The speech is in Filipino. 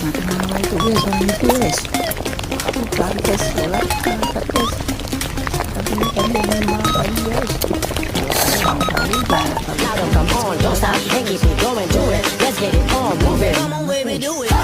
Naway ito guys, ang ito guys. Kapag guys, wala ka guys. Tabi-tabi na yung mga kain guys. Come on, don't stop, and keep it going, do it. Let's get it on, move it. Come on, baby, do it.